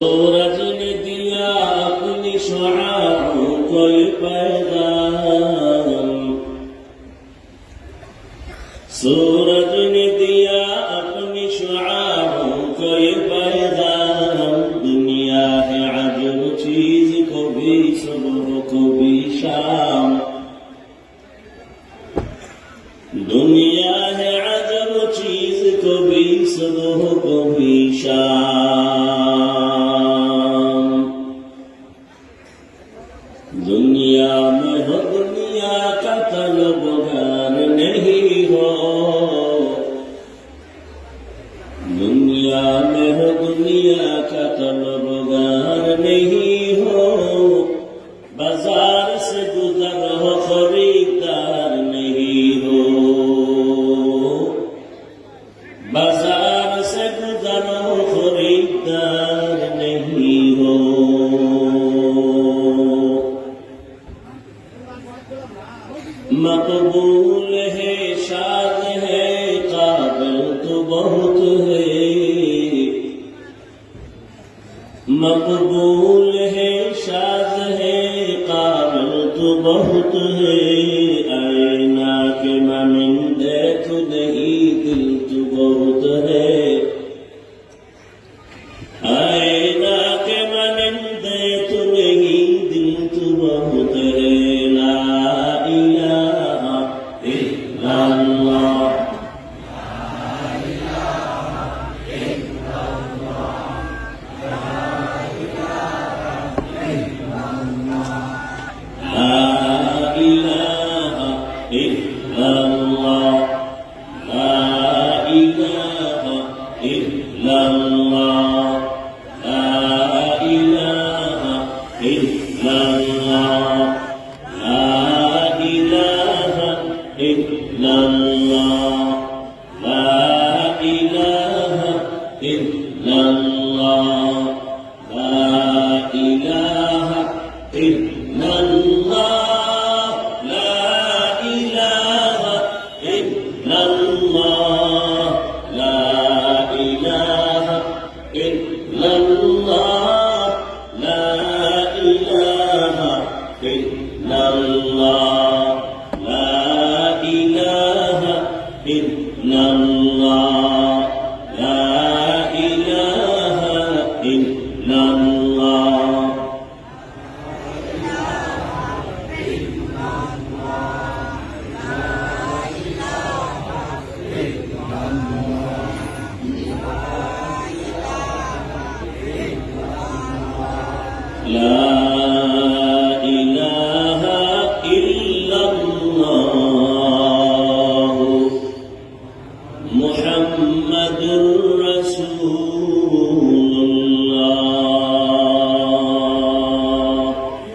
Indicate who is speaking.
Speaker 1: सूरज ने दिया अपनी शुआओं को पैगाम, सूरज ने दिया अपनी शुआओं को पैगाम। दुनिया है अजब चीज, को भी सुबह को भी शाम। दुनिया है अजब चीज, को भी सुबह को भी शाम। दुनिया में हो दुनिया का तलबगार नहीं हो, दुनिया में हो दुनिया का तलबगार नहीं हो। बाजार से गुजर हो खरीदार नहीं हो, बाजार से गुजर हो खरीदार नहीं हो। मकबूल है शाद है काबिल तो बहुत है, मकबूल है शाद है काबिल तो बहुत है। आईना के मानिंदे तो नहीं दिल तो बहुत है, आईना के मानिंदे तो नहीं दिल तो बहुत है। ला इलाहा इल्लल्लाह, لا